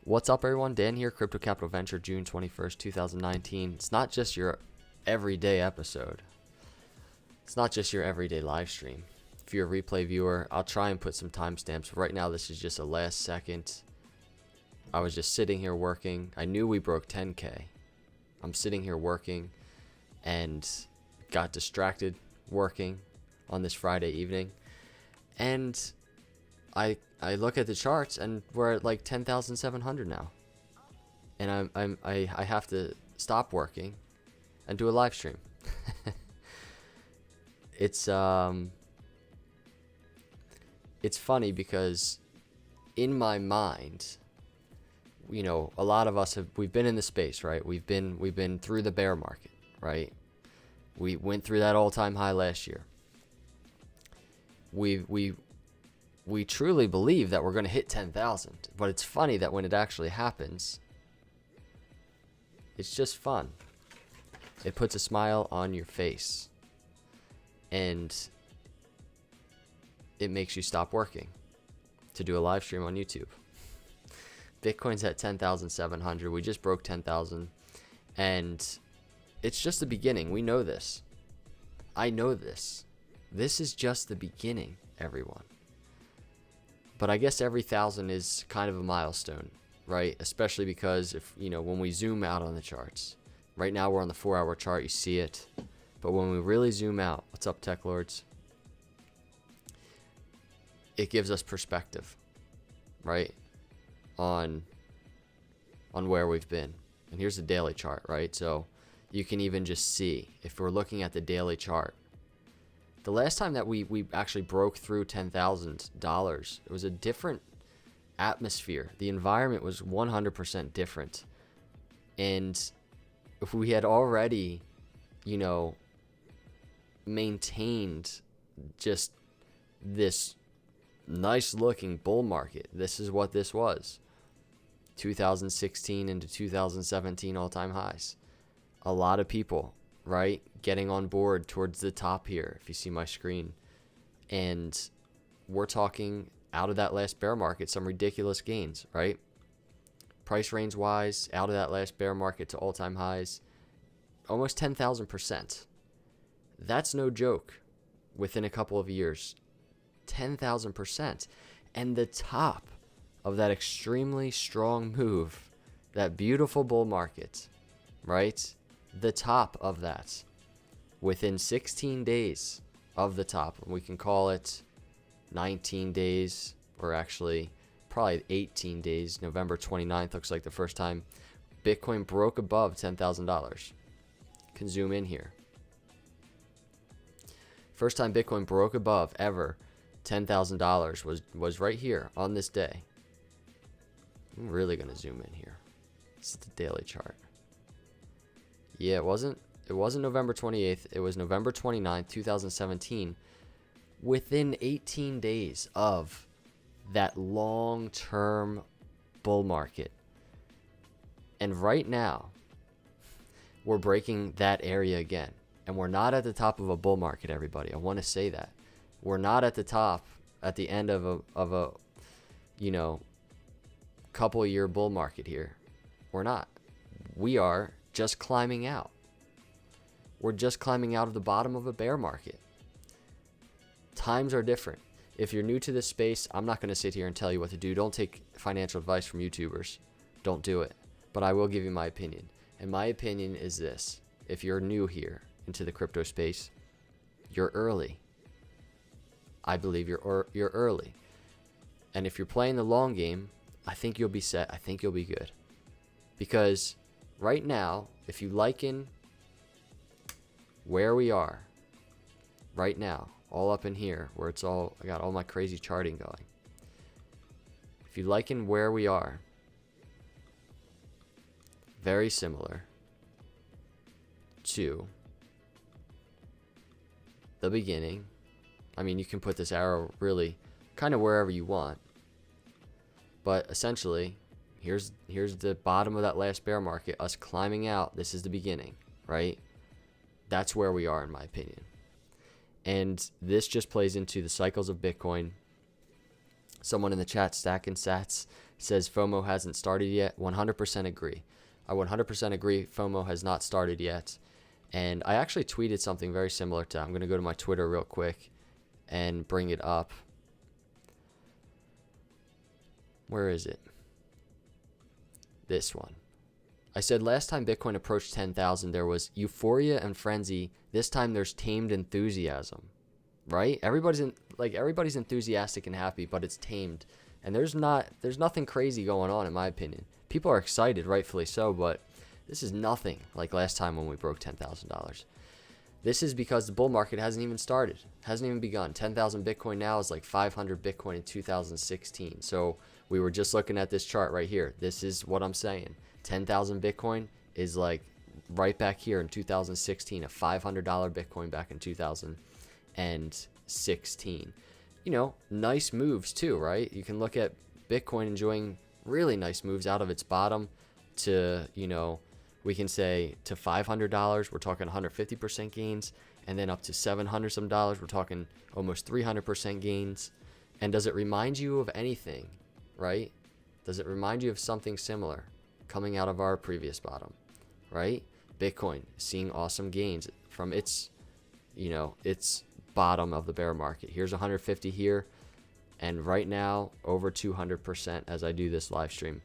What's up, everyone? Dan here, Crypto Capital Venture, June 21st, 2019. It's not just your everyday episode. It's not just your everyday live stream. If you're a replay viewer, I'll try and put some timestamps. Right now, this is just a last second. I was just sitting here working. I knew we broke 10K. I'm sitting here working and got distracted working on this Friday evening. And I look at the charts and we're at like 10,700 now, and I have to stop working and do a live stream. It's funny because in my mind, you know, a lot of us we've been in the space, right? We've been through the bear market, right? We went through that all-time high last year. We truly believe that we're going to hit 10,000, but it's funny that when it actually happens, it's just fun. It puts a smile on your face, and it makes you stop working to do a live stream on YouTube. Bitcoin's at 10,700. We just broke 10,000, and it's just the beginning. We know this. I know this. This is just the beginning, everyone. But I guess every 1,000 is kind of a milestone, right? Especially because if, you know, when we zoom out on the charts, right now we're on the 4-hour chart, you see it. But when we really zoom out, what's up, Tech Lords? It gives us perspective, right? On where we've been. And here's the daily chart, right? So you can even just see, if we're looking at the daily chart, the last time that we actually broke through $10,000, it was a different atmosphere. The environment was 100% different. And if we had already, you know, maintained just this nice looking bull market, this is what this was. 2016 into 2017 all-time highs. A lot of people, right, getting on board towards the top here, if you see my screen. And we're talking out of that last bear market, some ridiculous gains, right? Price range wise, out of that last bear market to all-time highs, almost 10,000%. That's no joke within a couple of years. 10,000%. And the top of that extremely strong move, that beautiful bull market, right? The top of that, within 16 days of the top, we can call it 19 days, or actually probably 18 days. November 29th looks like the first time Bitcoin broke above $10,000. Can zoom in here. First time Bitcoin broke above ever $10,000 was right here on this day. I'm really gonna zoom in here. This is the daily chart. Yeah, it wasn't November 28th. It was November 29th, 2017. Within 18 days of that long-term bull market. And right now, we're breaking that area again. And we're not at the top of a bull market, everybody. I want to say that. We're not at the top at the end of a you know, couple year bull market here. We're not. We are just climbing out. We're just climbing out of the bottom of a bear market. Times are different. If you're new to this space, I'm not going to sit here and tell you what to do. Don't take financial advice from YouTubers. Don't do it. But I will give you my opinion. And my opinion is this. If you're new here into the crypto space, you're early. I believe you're early. And if you're playing the long game, I think you'll be set. I think you'll be good. Because right now, if you liken where we are right now, all up in here, where it's all, I got all my crazy charting going. If you liken where we are, very similar to the beginning. I mean, you can put this arrow really kind of wherever you want. But essentially, here's the bottom of that last bear market, us climbing out. This is the beginning, right? That's where we are, in my opinion. And this just plays into the cycles of Bitcoin. Someone in the chat, Stacking Sats, says FOMO hasn't started yet. 100% agree. I 100% agree. FOMO has not started yet. And I actually tweeted something very similar to, I'm going to go to my Twitter real quick and bring it up. Where is it? This one. I said last time Bitcoin approached 10,000, there was euphoria and frenzy. This time there's tamed enthusiasm, right? Everybody's enthusiastic and happy, but it's tamed. And there's nothing crazy going on, in my opinion. People are excited, rightfully so, but this is nothing like last time when we broke $10,000. This is because the bull market hasn't even started, hasn't even begun. 10,000 Bitcoin now is like 500 Bitcoin in 2016. So we were just looking at this chart right here. This is what I'm saying. 10,000 Bitcoin is like right back here in 2016, a $500 Bitcoin back in 2016. You know, nice moves too, right? You can look at Bitcoin enjoying really nice moves out of its bottom to, you know, we can say to $500, we're talking 150% gains, and then up to $700 some dollars, we're talking almost 300% gains. And does it remind you of anything, right? Does it remind you of something similar coming out of our previous bottom, right? Bitcoin seeing awesome gains from its, you know, its bottom of the bear market. Here's 150 here, and right now over 200% as I do this live stream.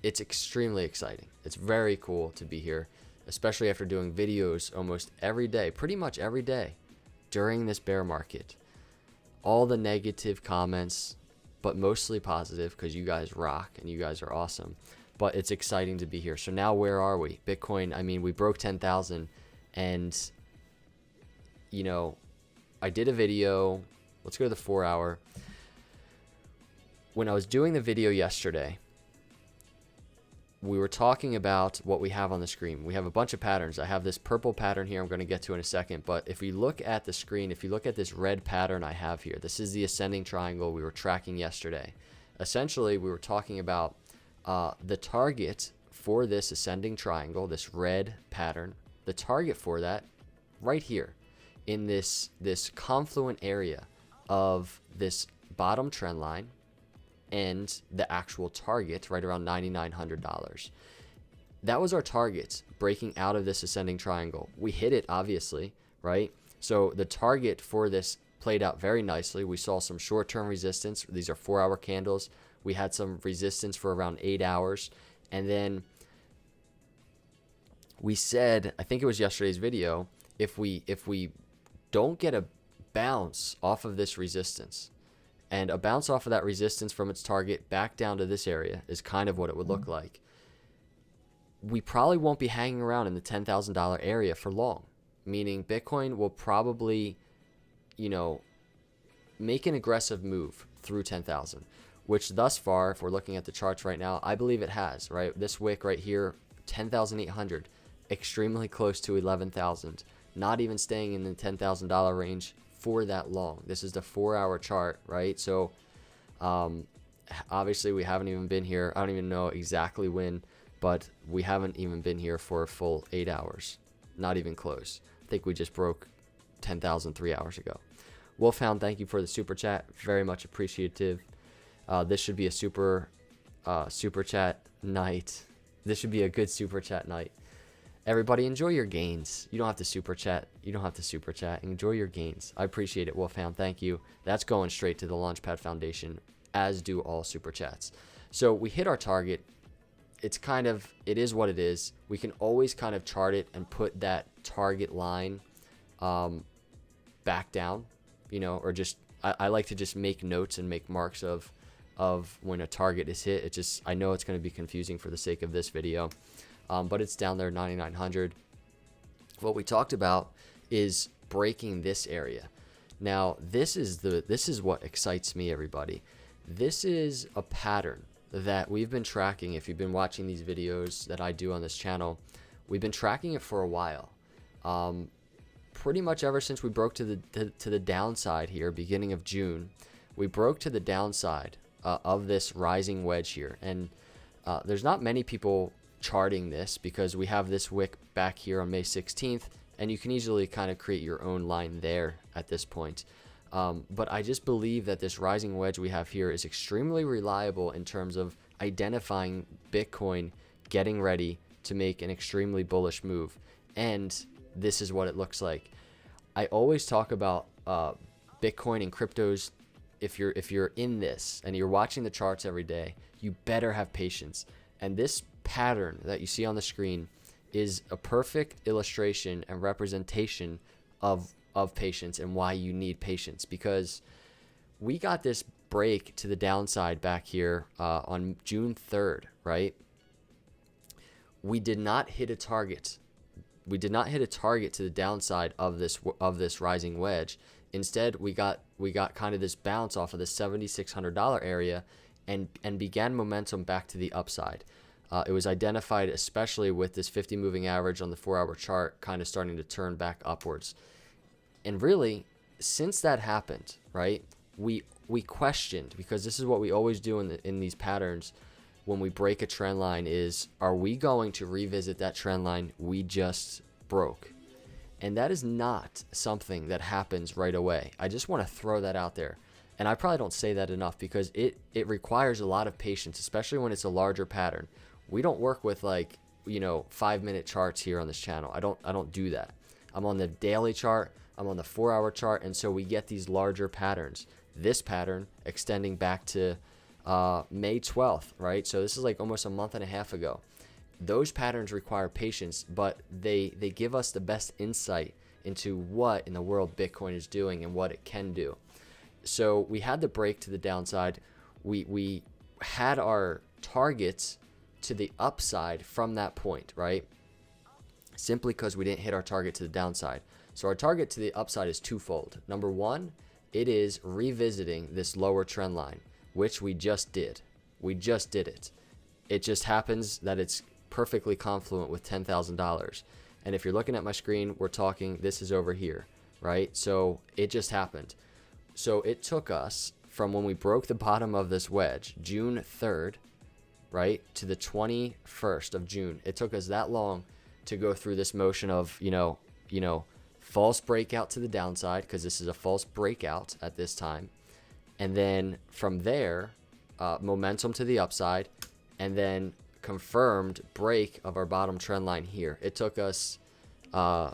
It's extremely exciting. It's very cool to be here, especially after doing videos almost every day, pretty much every day during this bear market. All the negative comments, but mostly positive because you guys rock and you guys are awesome. But it's exciting to be here. So now where are we? Bitcoin, I mean, we broke 10,000, and, you know, I did a video. Let's go to the 4 hour. When I was doing the video yesterday, we were talking about what we have on the screen. We have a bunch of patterns. I have this purple pattern here I'm going to get to in a second, but if we look at the screen, if you look at this red pattern I have here, this is the ascending triangle we were tracking yesterday. Essentially, we were talking about the target for this ascending triangle, this red pattern, the target for that right here in this confluent area of this bottom trend line and the actual target right around $9,900. That was our target breaking out of this ascending triangle. We hit it, obviously, right? So the target for this played out very nicely. We saw some short-term resistance. These are 4-hour candles. We had some resistance for around 8 hours. And then we said, I think it was yesterday's video, if we don't get a bounce off of this resistance, and a bounce off of that resistance from its target back down to this area is kind of what it would look like, we probably won't be hanging around in the $10,000 area for long. Meaning Bitcoin will probably, you know, make an aggressive move through 10,000, which thus far, if we're looking at the charts right now, I believe it has, right? This wick right here, 10,800, extremely close to 11,000, not even staying in the $10,000 range for that long. This is the 4-hour chart, right? So obviously we haven't even been here. I don't even know exactly when, but we haven't even been here for a full 8 hours, not even close. I think we just broke 10,000 3 hours ago. Wolfhound, thank you for the super chat, very much appreciative. This should be a super chat night. This should be a good super chat night. Everybody, enjoy your gains. You don't have to super chat. You don't have to super chat. Enjoy your gains. I appreciate it, Wolfhound. Thank you. That's going straight to the LAUNCHPAD Foundation, as do all super chats. So we hit our target. It's kind of, it is what it is. We can always kind of chart it and put that target line back down, you know, or just, I like to just make notes and make marks of when a target is hit. It just, I know it's going to be confusing for the sake of this video. But it's down there, 9,900. What we talked about is breaking this area. Now, this is what excites me, everybody. This is a pattern that we've been tracking. If you've been watching these videos that I do on this channel, we've been tracking it for a while. Pretty much ever since we broke to the downside here, beginning of June, we broke to the downside of this rising wedge here. And there's not many people charting this because we have this wick back here on May 16th, and you can easily kind of create your own line there at this point. But I just believe that this rising wedge we have here is extremely reliable in terms of identifying Bitcoin getting ready to make an extremely bullish move. And this is what it looks like. I always talk about Bitcoin and cryptos. If you're in this and you're watching the charts every day, you better have patience. And this pattern that you see on the screen is a perfect illustration and representation of patience and why you need patience, because we got this break to the downside back here on June 3rd, right? We did not hit a target. We did not hit a target to the downside of this rising wedge. Instead, we got kind of this bounce off of the $7,600 area and began momentum back to the upside. It was identified especially with this 50 moving average on the 4-hour chart kind of starting to turn back upwards. And really, since that happened, right, we questioned, because this is what we always do in these patterns when we break a trend line, is, are we going to revisit that trend line we just broke? And that is not something that happens right away. I just want to throw that out there. And I probably don't say that enough, because it requires a lot of patience, especially when it's a larger pattern. We don't work with 5-minute charts here on this channel. I don't do that. I'm on the daily chart, I'm on the 4-hour chart, and so we get these larger patterns. This pattern extending back to May 12th, right? So this is like almost a month and a half ago. Those patterns require patience, but they give us the best insight into what in the world Bitcoin is doing and what it can do. So we had the break to the downside. We had our targets to the upside from that point, right? Simply because we didn't hit our target to the downside. So our target to the upside is twofold. Number one, it is revisiting this lower trend line, which we just did. We just did it. It just happens that it's perfectly confluent with $10,000. And if you're looking at my screen, we're talking, this is over here, right? So it just happened. So it took us from when we broke the bottom of this wedge, June 3rd, right, to the 21st of June. It took us that long to go through this motion of, false breakout to the downside, because this is a false breakout at this time. And then from there, momentum to the upside, and then confirmed break of our bottom trend line here. It took us a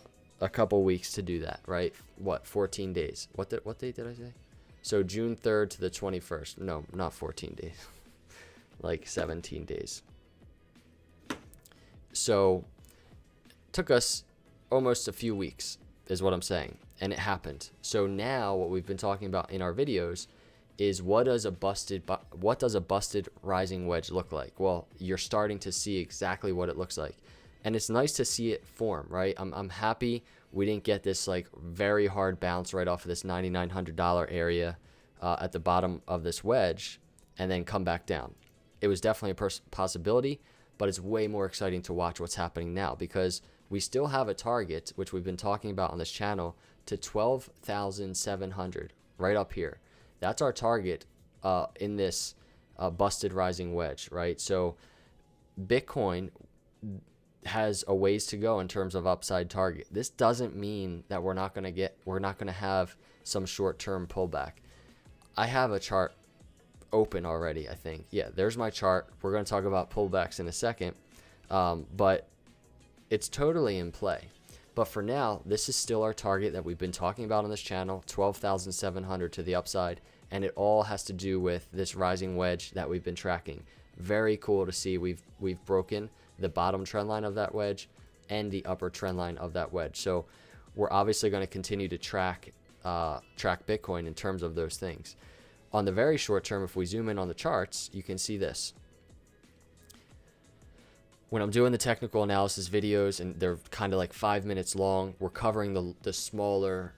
couple weeks to do that, right? 14 days. What date did I say? So June 3rd to the 21st. No, not 14 days. Like 17 days. So it took us almost a few weeks, is what I'm saying. And it happened. So now what we've been talking about in our videos is what does a busted rising wedge look like? Well, you're starting to see exactly what it looks like. And it's nice to see it form, right? I'm happy we didn't get this very hard bounce right off of this $9,900 area at the bottom of this wedge and then come back down. It was definitely a possibility, but it's way more exciting to watch what's happening now, because we still have a target, which we've been talking about on this channel, to 12,700 right up here. That's our target in this busted rising wedge, right? So Bitcoin has a ways to go in terms of upside target. This doesn't mean that we're not going to have some short-term pullback. I have a chart open already, I think. Yeah, there's my chart. We're going to talk about pullbacks in a second, but it's totally in play. But for now, this is still our target that we've been talking about on this channel, 12,700 to the upside, and it all has to do with this rising wedge that we've been tracking. Very cool to see we've broken the bottom trend line of that wedge and the upper trend line of that wedge. So we're obviously going to continue to track Bitcoin in terms of those things. On the very short term, if we zoom in on the charts, you can see this. When I'm doing the technical analysis videos, and they're kind of like 5 minutes long, we're covering the smaller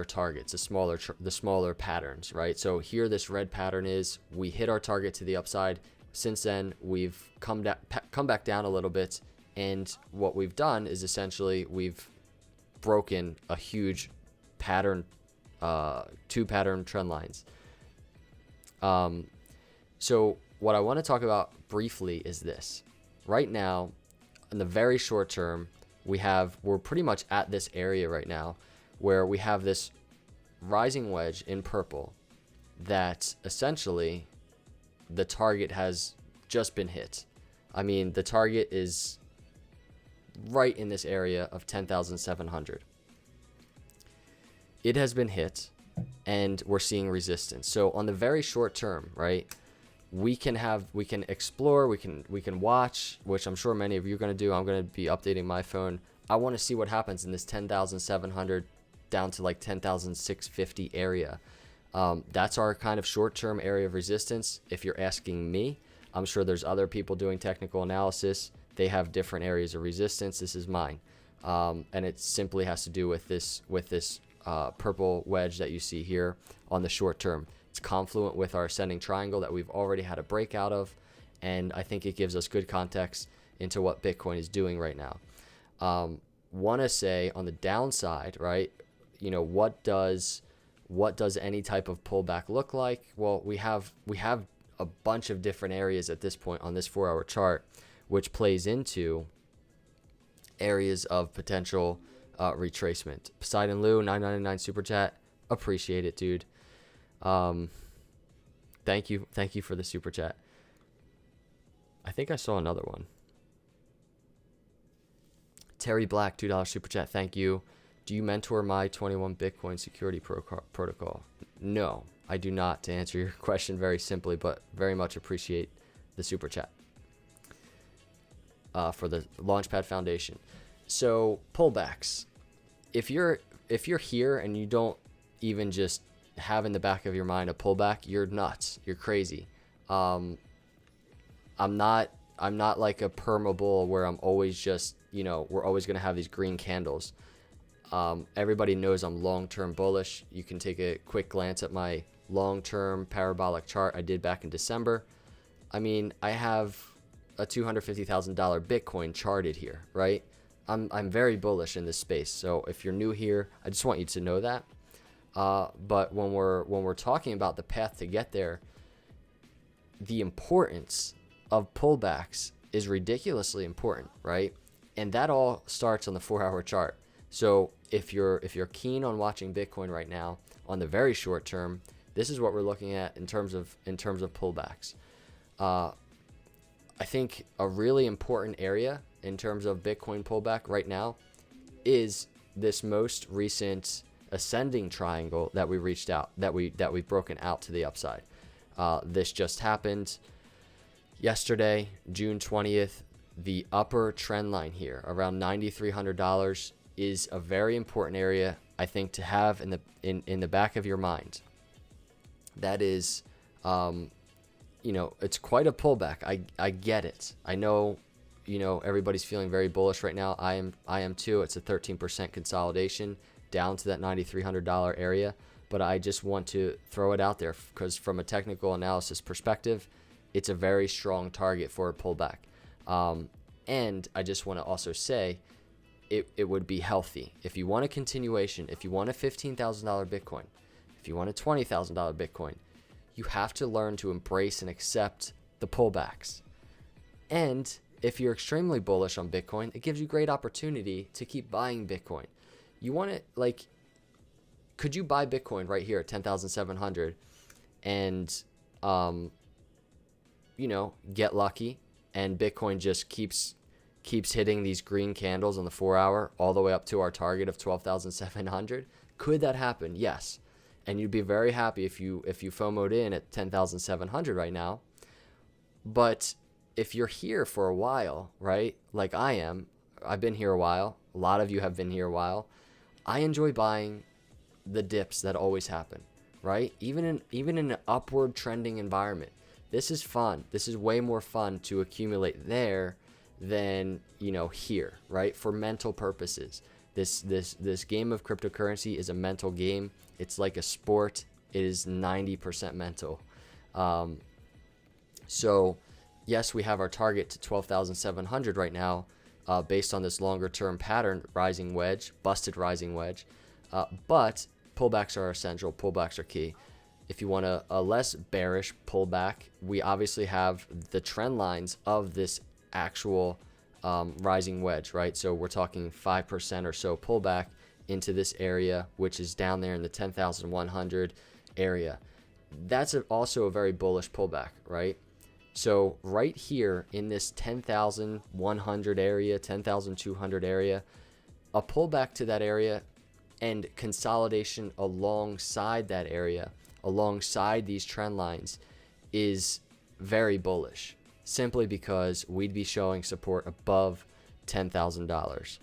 targets, the smaller patterns, right? So here this red pattern is, we hit our target to the upside. Since then, we've come back down a little bit, and what we've done is essentially we've broken a huge pattern, 2 pattern trend lines. So what I want to talk about briefly is this. Right now, in the very short term, we're pretty much at this area right now where we have this rising wedge in purple that essentially the target has just been hit. I mean, the target is right in this area of 10,700. It has been hit, and we're seeing resistance. So on the very short term, right, we can explore, we can watch, which I'm sure many of you are going to do. I'm going to be updating my phone. I want to see what happens in this 10,700 down to like 10,650 area. That's our kind of short-term area of resistance. If you're asking me, I'm sure there's other people doing technical analysis. They have different areas of resistance. This is mine. And it simply has to do with this purple wedge that you see here on the short term. It's confluent with our ascending triangle that we've already had a breakout of, and I think it gives us good context into what Bitcoin is doing right now. Want to say on the downside, right? You know, what does any type of pullback look like? Well, we have a bunch of different areas at this point on this 4-hour chart, which plays into areas of potential retracement. Poseidon Lou, 999 super chat. Appreciate it, dude. Thank you for the super chat. I think I saw another one. Terry Black, $2 super chat. Thank you. Do you mentor my 21 Bitcoin security protocol? No, I do not, to answer your question very simply, but very much appreciate the super chat for the LAUNCHPAD Foundation. So pullbacks. If you're here and you don't even just have in the back of your mind a pullback, you're nuts. You're crazy. I'm not like a perma bull where I'm always just, we're always going to have these green candles. Everybody knows I'm long-term bullish. You can take a quick glance at my long-term parabolic chart I did back in December. I mean, I have a $250,000 Bitcoin charted here, right? I'm very bullish in this space. So if you're new here, I just want you to know that. But when we're talking about the path to get there, the importance of pullbacks is ridiculously important, right? And that all starts on the 4-hour chart. So if you're keen on watching Bitcoin right now on the very short term, this is what we're looking at in terms of pullbacks. I think a really important area in terms of Bitcoin pullback right now is this most recent ascending triangle that we reached out, that we've broken out to the upside. This just happened yesterday, June 20th. The upper trend line here around $9,300 is a very important area, I think, to have in the back of your mind. That is, it's quite a pullback. I get it. I know, everybody's feeling very bullish right now. I am too. It's a 13% consolidation down to that $9,300 area. But I just want to throw it out there because from a technical analysis perspective, it's a very strong target for a pullback. And I just want to also say it would be healthy. If you want a continuation, if you want a $15,000 Bitcoin, if you want a $20,000 Bitcoin, you have to learn to embrace and accept the pullbacks. And if you're extremely bullish on Bitcoin, it gives you great opportunity to keep buying Bitcoin. You want to, could you buy Bitcoin right here at 10,700 and, get lucky and Bitcoin just keeps hitting these green candles on the 4-hour all the way up to our target of 12,700? Could that happen? Yes. And you'd be very happy if you FOMO'd in at 10,700 right now. But if you're here for a while, right, like I am, I've been here a while. A lot of you have been here a while. I enjoy buying the dips that always happen, right? Even in an upward trending environment. This is fun. This is way more fun to accumulate there than, here, right? For mental purposes. This game of cryptocurrency is a mental game. It's like a sport. It is 90% mental. So yes, we have our target to 12,700 right now, based on this longer term pattern, rising wedge, busted rising wedge. But pullbacks are essential. Pullbacks are key. If you want a less bearish pullback, we obviously have the trend lines of this actual rising wedge, right? So we're talking 5% or so pullback into this area, which is down there in the 10,100 area. That's also a very bullish pullback, right? So right here in this 10,100 area, 10,200 area, a pullback to that area and consolidation alongside that area, alongside these trend lines, is very bullish, simply because we'd be showing support above $10,000.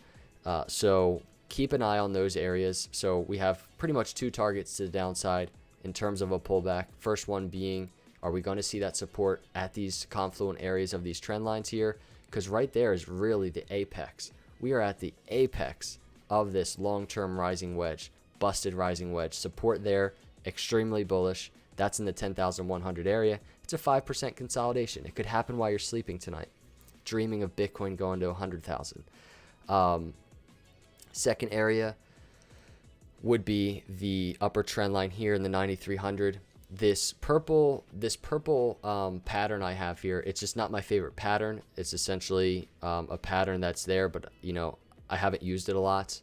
So keep an eye on those areas. So we have pretty much two targets to the downside in terms of a pullback. First one being, are we going to see that support at these confluent areas of these trend lines here? Because right there is really the apex. We are at the apex of this long-term rising wedge, busted rising wedge. Support there, extremely bullish. That's in the 10,100 area. It's a 5% consolidation. It could happen while you're sleeping tonight, dreaming of Bitcoin going to 100,000. Second area would be the upper trend line here in the 9,300. This purple pattern I have here, it's just not my favorite pattern. It's essentially a pattern that's there, but I haven't used it a lot,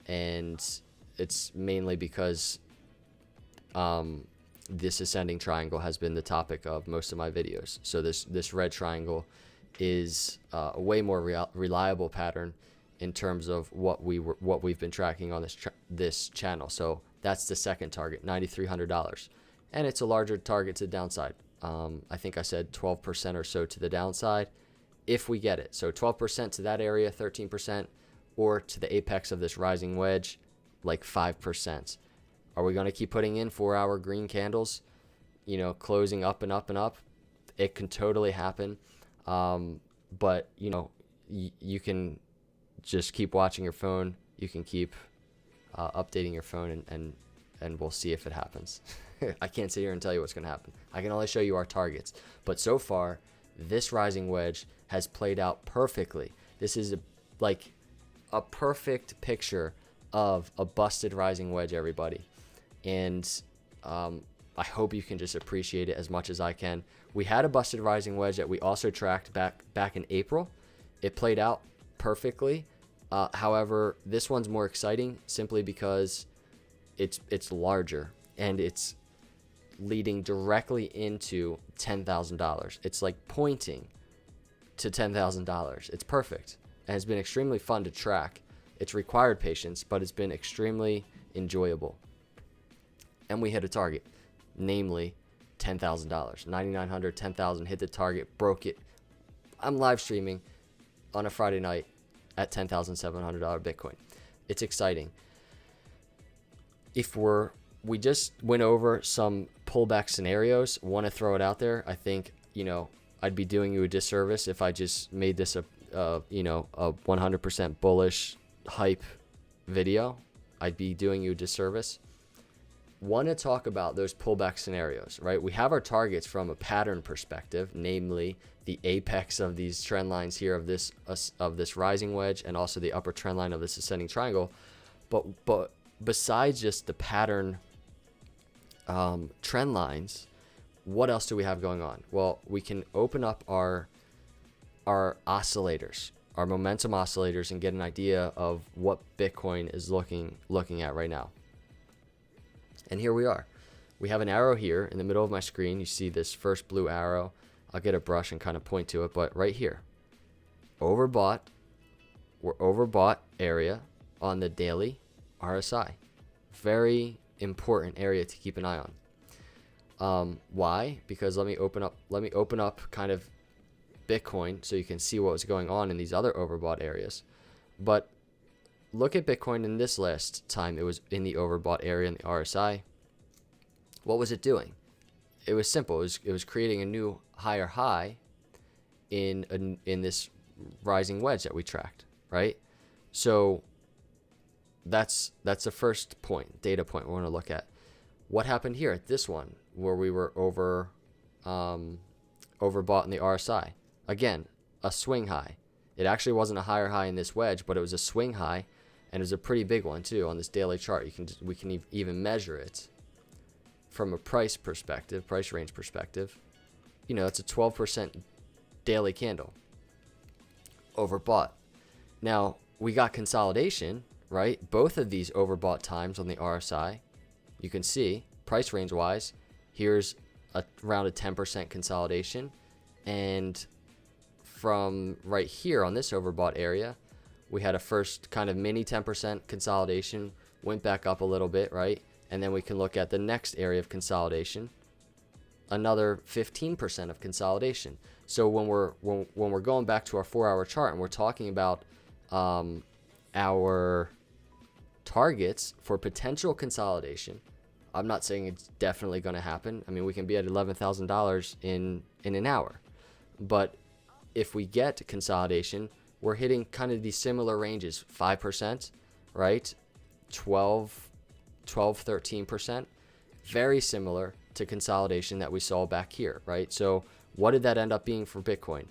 and it's mainly because this ascending triangle has been the topic of most of my videos. So this red triangle is a way more reliable pattern in terms of what we've been tracking on this channel. So that's the second target, $9,300, and it's a larger target to the downside. I think I said 12% or so to the downside if we get it. So 12% to that area, 13%, or to the apex of this rising wedge, like 5%. Are we going to keep putting in 4-hour green candles, closing up and up and up? It can totally happen. But you can just keep watching your phone. You can keep updating your phone, and we'll see if it happens. I can't sit here and tell you what's going to happen. I can only show you our targets. But so far, this rising wedge has played out perfectly. This is like a perfect picture of a busted rising wedge, everybody. And I hope you can just appreciate it as much as I can. We had a busted rising wedge that we also tracked back in April. It played out perfectly. However, this one's more exciting simply because it's larger and it's leading directly into $10,000. It's like pointing to $10,000. It's perfect, and it's been extremely fun to track. It's required patience, but it's been extremely enjoyable. And we hit a target, namely $10,000. 9,900, 10,000, hit the target, broke it. I'm live streaming on a Friday night at $10,700 Bitcoin. It's exciting. If we just went over some pullback scenarios, want to throw it out there. I think, I'd be doing you a disservice if I just made this a 100% bullish hype video. I'd be doing you a disservice. Want to talk about those pullback scenarios, right? We have our targets from a pattern perspective, namely the apex of these trend lines here of this rising wedge, and also the upper trend line of this ascending triangle. But besides just the pattern trend lines, what else do we have going on? Well, we can open up our oscillators, our momentum oscillators, and get an idea of what Bitcoin is looking at right now. And here we are. We have an arrow here in the middle of my screen. You see this first blue arrow. I'll get a brush and kind of point to it, but right here, overbought. We're overbought area on the daily RSI. Very important area to keep an eye on. Why? Because let me open up kind of Bitcoin so you can see what was going on in these other overbought areas. But look at Bitcoin in this last time it was in the overbought area in the RSI. What was it doing? It was simple. It was creating a new higher high in this rising wedge that we tracked, right? So that's the first data point we want to look at. What happened here at this one where we were overbought in the RSI? Again, a swing high. It actually wasn't a higher high in this wedge, but it was a swing high, and it was a pretty big one too on this daily chart. We can even measure it from a price range perspective. It's a 12% daily candle. Overbought. Now, we got consolidation, right? Both of these overbought times on the RSI, you can see price range wise, here's around a 10% consolidation. And from right here on this overbought area, we had a first kind of mini 10% consolidation, went back up a little bit, right? And then we can look at the next area of consolidation, another 15% of consolidation. So when we're going back to our 4-hour chart and we're talking about our targets for potential consolidation, I'm not saying it's definitely going to happen. I mean, we can be at $11,000 in an hour, but if we get consolidation, we're hitting kind of these similar ranges, 5%, right? 13%, very similar to consolidation that we saw back here, right? So what did that end up being for Bitcoin?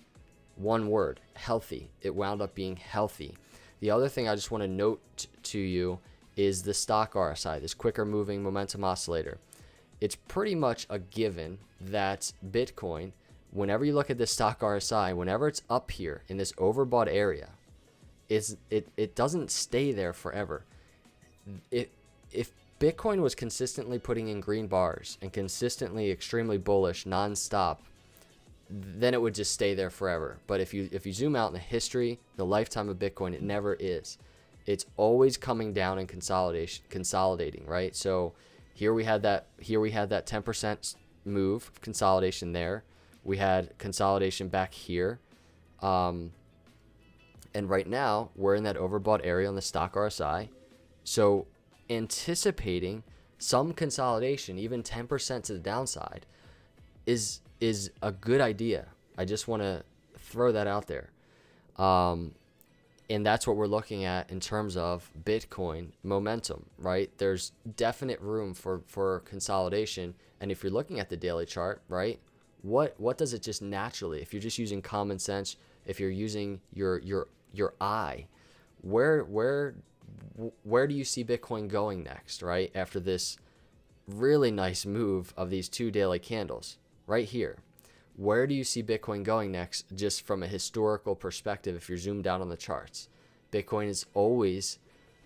One word, healthy. It wound up being healthy. The other thing I just want to note to you is the stock RSI, this quicker moving momentum oscillator. It's pretty much a given that Bitcoin, whenever you look at this stock RSI, whenever it's up here in this overbought area, it doesn't stay there forever. If Bitcoin was consistently putting in green bars and consistently extremely bullish nonstop, then it would just stay there forever. But if you zoom out in the history, the lifetime of Bitcoin, it never is. It's always coming down and consolidating, right? So here we had that 10% move of consolidation there. We had consolidation back here. And right now we're in that overbought area on the stock RSI. So anticipating some consolidation, even 10% to the downside, is a good idea. I just want to throw that out there. And that's what we're looking at in terms of Bitcoin momentum, right? There's definite room for consolidation. And if you're looking at the daily chart, right, what does it just naturally, if you're just using common sense, if you're using your eye, where do you see Bitcoin going next, right? After this really nice move of these 2 daily candles right here. Where do you see Bitcoin going next, just from a historical perspective? If you're zoomed out on the charts, Bitcoin is always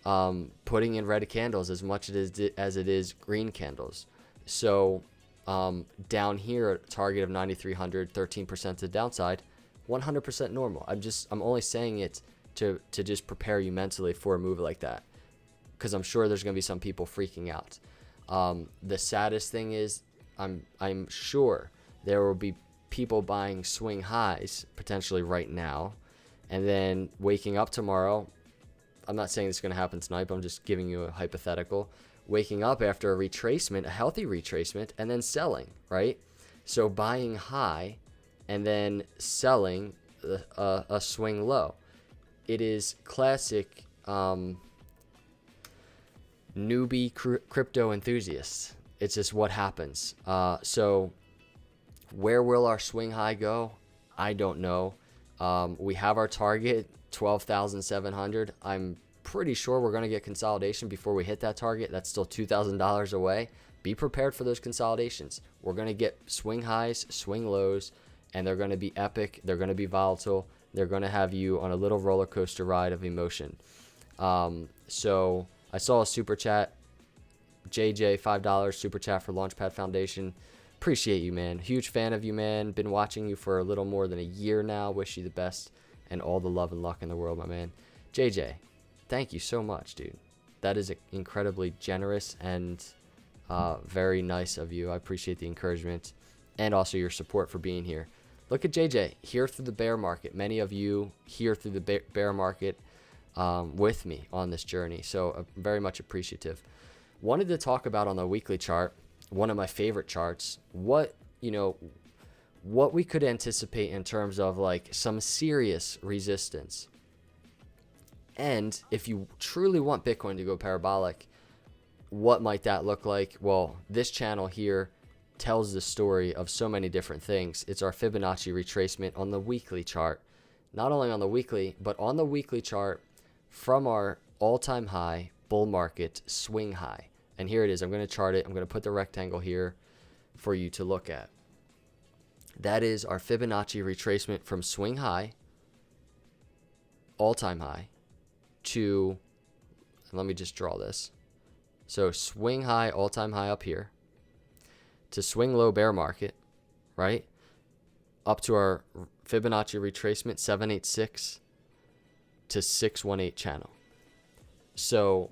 putting in red candles as much as it is green candles. So down here, target of 9,300, 13% to the downside, 100% normal. I'm only saying it to just prepare you mentally for a move like that, because I'm sure there's going to be some people freaking out. The saddest thing is I'm sure there will be people buying swing highs potentially right now, and then waking up tomorrow. I'm not saying this is going to happen tonight, but I'm just giving you a hypothetical. Waking up after a retracement, a healthy retracement, and then selling, right? So buying high and then selling a swing low. It is classic newbie crypto enthusiasts. It's just what happens. So where will our swing high go? I don't know. We have our target, 12,700. I'm pretty sure we're going to get consolidation before we hit that target. That's still $2,000 away. Be prepared for those consolidations. We're going to get swing highs, swing lows, and they're going to be epic. They're going to be volatile. They're going to have you on a little roller coaster ride of emotion. So I saw a super chat, JJ, $5 super chat for LAUNCHPAD Foundation. Appreciate you, man. Huge fan of you, man. Been watching you for a little more than a year now. Wish you the best and all the love and luck in the world, my man. JJ, thank you so much, dude. That is incredibly generous and very nice of you. I appreciate the encouragement and also your support for being here. Look at JJ, here through the bear market. Many of you here through the bear market with me on this journey. So very much appreciative. Wanted to talk about on the weekly chart, one of my favorite charts, what we could anticipate in terms of like some serious resistance. And if you truly want Bitcoin to go parabolic, what might that look like? Well, this channel here tells the story of so many different things. It's our Fibonacci retracement on the weekly chart. Not only on the weekly, but on the weekly chart from our all-time high bull market swing high. And here it is. I'm going to chart it. I'm going to put the rectangle here for you to look at. That is our Fibonacci retracement from swing high, all-time high, to And let me just draw this. So swing high, all-time high up here, to swing low bear market, right? Up to our Fibonacci retracement 786 to 618 channel. So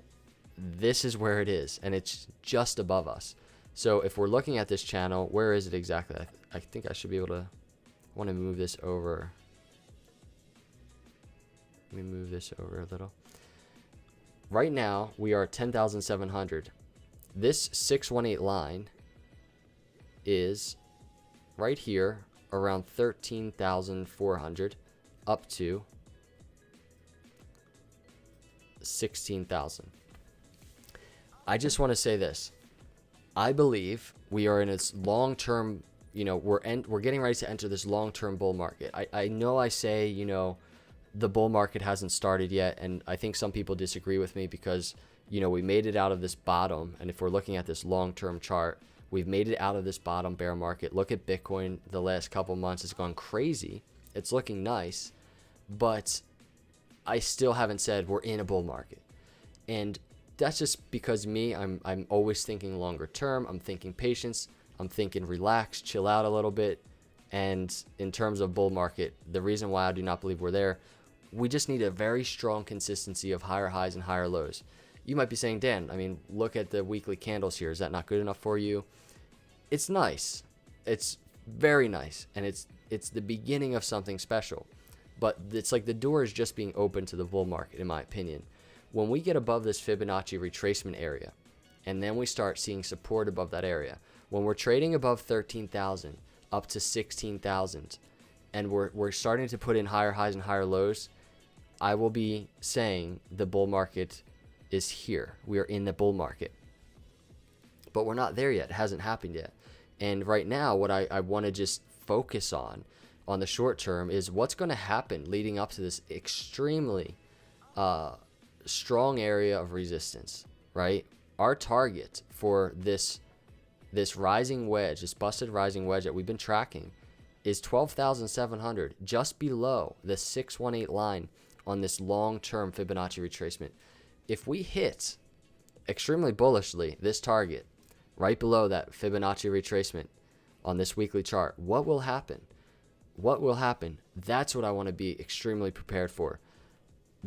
this is where it is, and it's just above us. So if we're looking at this channel, where is it exactly? I think I should be able to, I want to move this over. Let me move this over a little. Right now, we are at 10,700. This 618 line is right here around 13,400 up to 16,000. I just want to say this. I believe we are in this long-term, you know, we're getting ready to enter this long-term bull market. I know I say, you know, the bull market hasn't started yet, and I think some people disagree with me because, you know, we made it out of this bottom, and if we're looking at this long-term chart, we've made it out of this bottom bear market. Look at Bitcoin the last couple months. It's gone crazy. It's looking nice, but I still haven't said we're in a bull market. And that's just because me, I'm always thinking longer term. I'm thinking patience. I'm thinking relax, chill out a little bit. And in terms of bull market, the reason why I do not believe we're there, we just need a very strong consistency of higher highs and higher lows. You might be saying, Dan, I mean, look at the weekly candles here. Is that not good enough for you? It's nice. It's very nice. And it's the beginning of something special. But it's like the door is just being opened to the bull market, in my opinion. When we get above this Fibonacci retracement area, and then we start seeing support above that area, when we're trading above 13,000 up to 16,000, and we're starting to put in higher highs and higher lows, I will be saying the bull market is here. We are in the bull market. But we're not there yet. It hasn't happened yet. And right now, what I want to just focus on the short term is what's going to happen leading up to this extremely strong area of resistance, right? Our target for this rising wedge, this busted rising wedge that we've been tracking, is 12,700, just below the 618 line on this long-term Fibonacci retracement. If we hit extremely bullishly this target right below that Fibonacci retracement on this weekly chart, what will happen? What will happen? That's what I want to be extremely prepared for,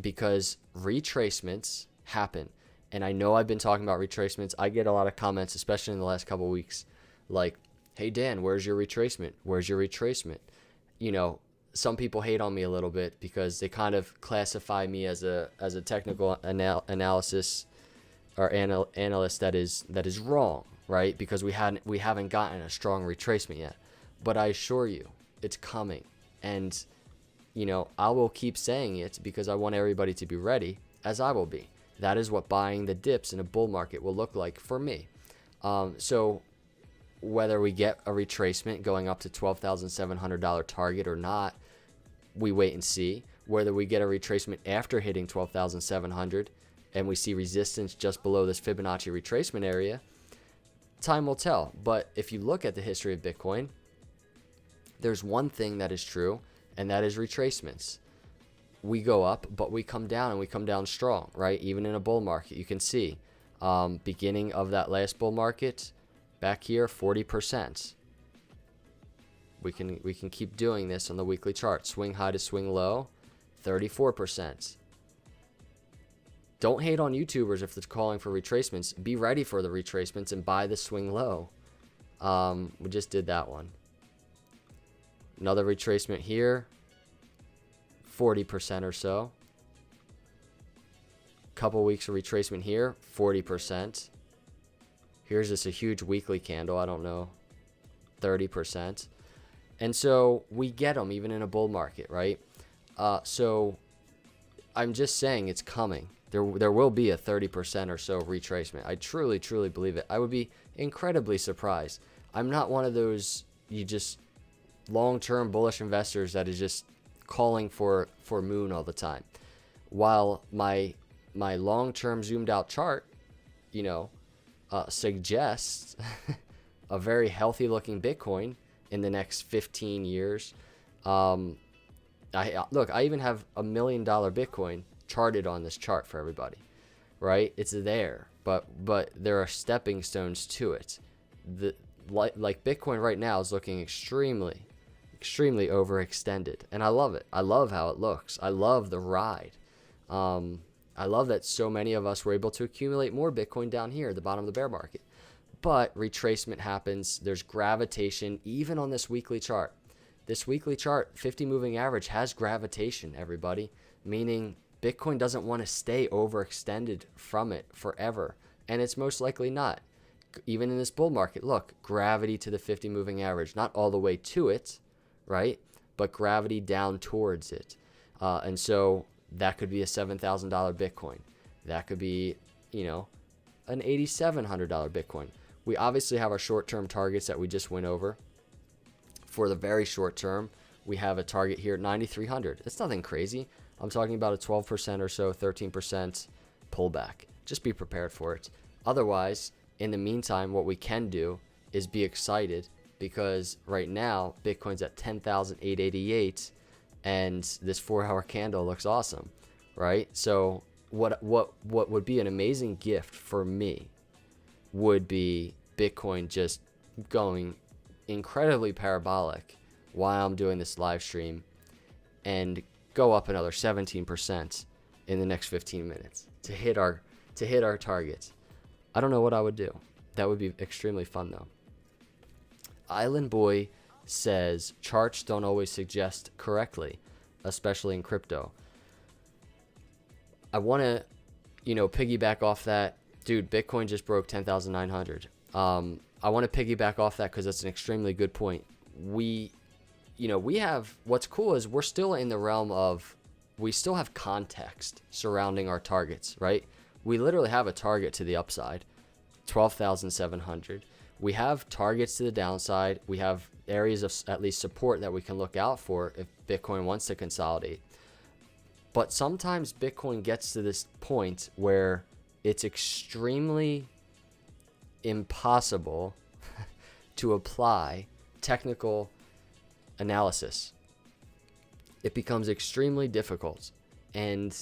because retracements happen. And I know I've been talking about retracements. I get a lot of comments, especially in the last couple of weeks, like, hey, Dan, where's your retracement? Where's your retracement? You know, some people hate on me a little bit because they kind of classify me as a technical analysis or analyst that is wrong, right? Because we haven't gotten a strong retracement yet. But I assure you, it's coming. And, you know, I will keep saying it because I want everybody to be ready, as I will be. That is what buying the dips in a bull market will look like for me. So whether we get a retracement going up to $12,700 target or not, we wait and see. Whether we get a retracement after hitting 12,700 and we see resistance just below this Fibonacci retracement area, time will tell. But if you look at the history of Bitcoin, there's one thing that is true, and that is retracements. We go up, but we come down, and we come down strong, right? Even in a bull market, you can see beginning of that last bull market, back here, 40%. We can keep doing this on the weekly chart. Swing high to swing low, 34%. Don't hate on YouTubers if they're calling for retracements. Be ready for the retracements and buy the swing low. We just did that one. Another retracement here, 40% or so. Couple weeks of retracement here, 40%. Here's just a huge weekly candle, I don't know, 30%. And so we get them even in a bull market, right? So I'm just saying it's coming. There will be a 30% or so retracement. I truly, truly believe it. I would be incredibly surprised. I'm not one of those long-term bullish investors that is just calling for moon all the time. While my long-term zoomed out chart, suggests a very healthy looking Bitcoin in the next 15 years. I even have $1 million Bitcoin charted on this chart for everybody, right? It's there, but there are stepping stones to it. Like Bitcoin right now is looking extremely overextended, and I love it. I love how it looks. I love the ride. I love that so many of us were able to accumulate more Bitcoin down here at the bottom of the bear market. But retracement happens. There's gravitation even on this weekly chart. This weekly chart, 50 moving average, has gravitation, everybody, meaning Bitcoin doesn't want to stay overextended from it forever, and it's most likely not. Even in this bull market, look, gravity to the 50 moving average, not all the way to it, right? But gravity down towards it. And so that could be a $7,000 Bitcoin. That could be, an $8,700 Bitcoin. We obviously have our short-term targets that we just went over. For the very short term, we have a target here at 9,300. It's nothing crazy. I'm talking about a 12% or so, 13% pullback. Just be prepared for it. Otherwise, in the meantime, what we can do is be excited, because right now Bitcoin's at 10,888 and this 4-hour candle looks awesome, right? So what would be an amazing gift for me would be Bitcoin just going incredibly parabolic while I'm doing this live stream and go up another 17% in the next 15 minutes to hit our targets. I don't know what I would do. That would be extremely fun though. Island Boy says charts don't always suggest correctly, especially in crypto. I want to, piggyback off that. Dude, Bitcoin just broke 10,900. I want to piggyback off that because that's an extremely good point. We have, what's cool is we're still in the realm of, we still have context surrounding our targets, right? We literally have a target to the upside, 12,700. We have targets to the downside. We have areas of at least support that we can look out for if Bitcoin wants to consolidate. But sometimes Bitcoin gets to this point where it's extremely impossible to apply technical analysis. It becomes extremely difficult. And,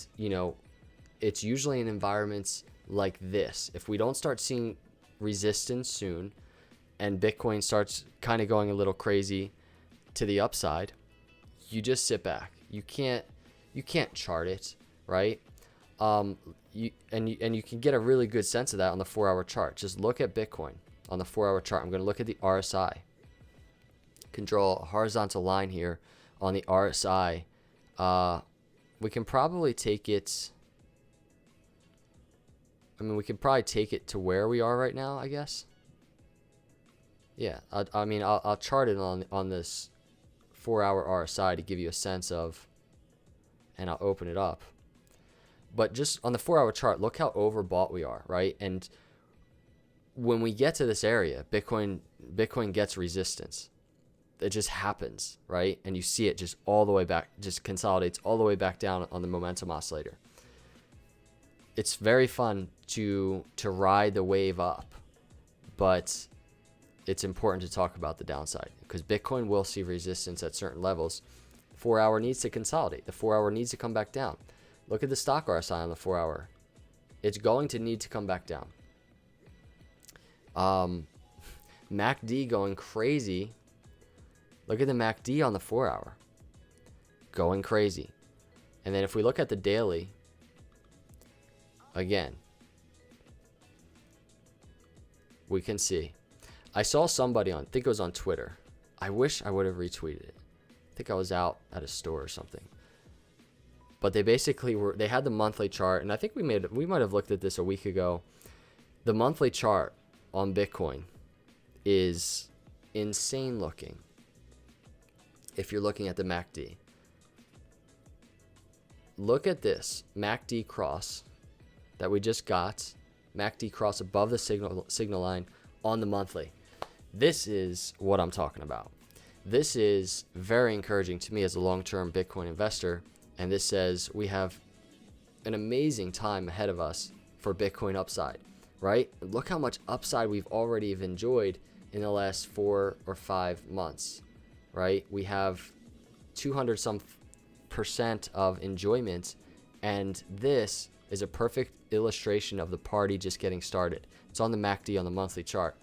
it's usually in environments like this. If we don't start seeing resistance soon and Bitcoin starts kind of going a little crazy to the upside, you just sit back. You can't chart it, right? You can get a really good sense of that on the 4-hour chart. Just look at Bitcoin on the 4-hour chart. I'm going to look at the RSI. Can draw a horizontal line here on the RSI. We can probably take it. We could probably take it to where we are right now, I guess. Yeah, I'll chart it on this 4-hour RSI to give you a sense of, and I'll open it up. But just on the 4-hour chart, look how overbought we are, right? And when we get to this area, Bitcoin gets resistance. It just happens, right? And you see it just all the way back, just consolidates all the way back down on the momentum oscillator. It's very fun to ride the wave up, but it's important to talk about the downside because Bitcoin will see resistance at certain levels. 4-hour needs to consolidate. The 4-hour needs to come back down. Look at the stock RSI on the 4-hour. It's going to need to come back down. MACD going crazy. Look at the MACD on the 4-hour. Going crazy. And then if we look at the daily, again, we can see. I saw somebody I think it was on Twitter. I wish I would have retweeted it. I think I was out at a store or something. But they basically they had the monthly chart, and I think we might have looked at this a week ago. The monthly chart on Bitcoin is insane looking. If you're looking at the MACD. Look at this MACD cross that we just got. MACD cross above the signal line on the monthly. This is what I'm talking about. This is very encouraging to me as a long-term Bitcoin investor. And this says we have an amazing time ahead of us for Bitcoin upside, right? Look how much upside we've already enjoyed in the last 4 or 5 months, right? We have 200% of enjoyment, and this is a perfect illustration of the party just getting started. It's on the MACD on the monthly chart.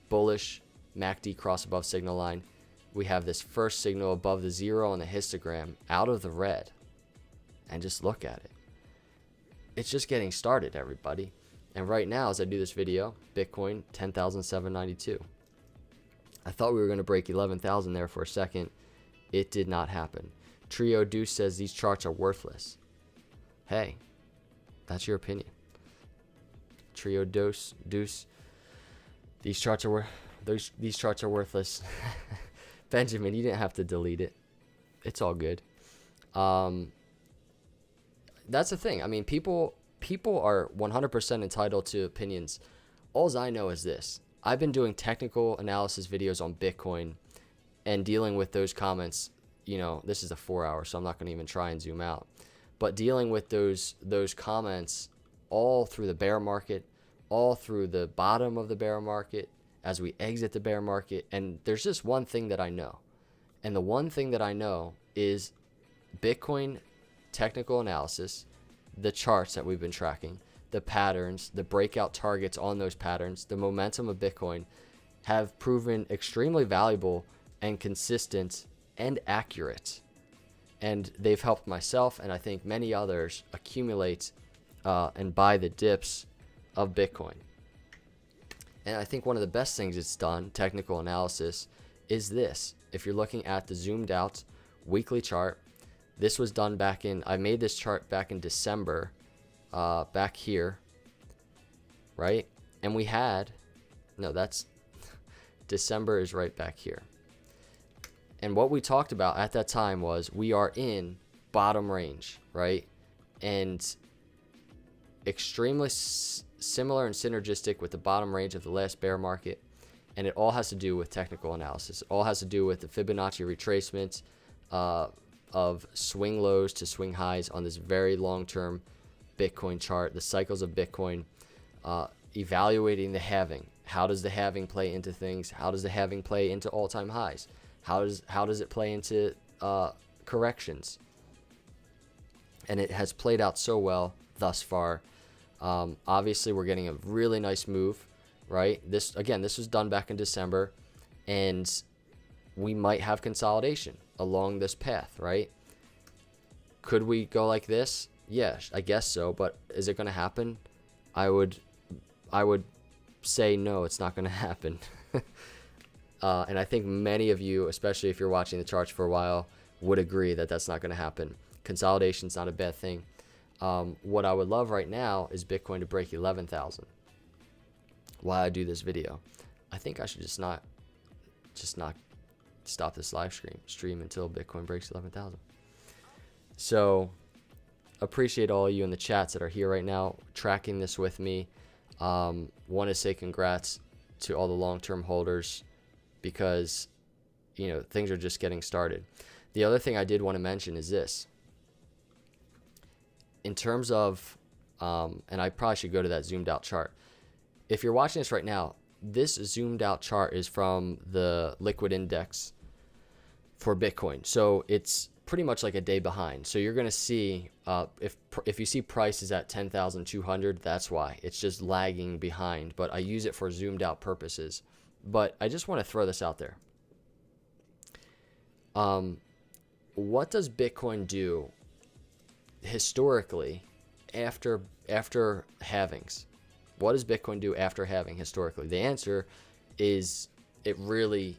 Bullish MACD cross above signal line. We have this first signal above the 0 on the histogram out of the red. And just look at it. It's just getting started, everybody. And right now, as I do this video, Bitcoin 10,792. I thought we were going to break 11,000 there for a second. It did not happen. Trio Deuce says these charts are worthless. Hey, that's your opinion. Trio Deuce, these charts are worthless. Benjamin, you didn't have to delete it. It's all good. That's the thing. I mean, people are 100% entitled to opinions. All I know is this. I've been doing technical analysis videos on Bitcoin and dealing with those comments. You know, this is a 4-hour, so I'm not going to even try and zoom out. But dealing with those comments all through the bear market, all through the bottom of the bear market, as we exit the bear market. And there's just one thing that I know. And the one thing that I know is Bitcoin technical analysis, the charts that we've been tracking, the patterns, the breakout targets on those patterns, the momentum of Bitcoin have proven extremely valuable and consistent and accurate. And they've helped myself and I think many others accumulate and buy the dips of Bitcoin. And I think one of the best things it's done, technical analysis, is this. If you're looking at the zoomed out weekly chart, this was done back in, I made this chart back in December, back here, right? And we had, no, that's, December is right back here. And what we talked about at that time was we are in bottom range, right? And extremely similar and synergistic with the bottom range of the last bear market. And it all has to do with technical analysis. It all has to do with the Fibonacci retracement of swing lows to swing highs on this very long-term Bitcoin chart, the cycles of Bitcoin, evaluating the halving. How does the halving play into things? How does the halving play into all-time highs? How does it play into corrections? And it has played out so well thus far. Obviously, we're getting a really nice move, right? This was done back in December, and we might have consolidation along this path, right? Could we go like this? Yeah, I guess so. But is it going to happen? I would say no, it's not going to happen. And I think many of you, especially if you're watching the charts for a while, would agree that that's not going to happen. Consolidation's not a bad thing. What I would love right now is Bitcoin to break 11,000. Why I do this video. I think I should just not stop this live stream until Bitcoin breaks 11,000. So appreciate all of you in the chats that are here right now tracking this with me. Want to say congrats to all the long-term holders, because things are just getting started. The other thing I did want to mention is this. In terms of, and I probably should go to that zoomed out chart. If you're watching this right now, this zoomed out chart is from the liquid index for Bitcoin. So it's pretty much like a day behind. So you're going to see, if you see prices at 10,200, that's why. It's just lagging behind. But I use it for zoomed out purposes. But I just want to throw this out there. What does Bitcoin do historically after halvings? What does Bitcoin do after halving historically? The answer is it really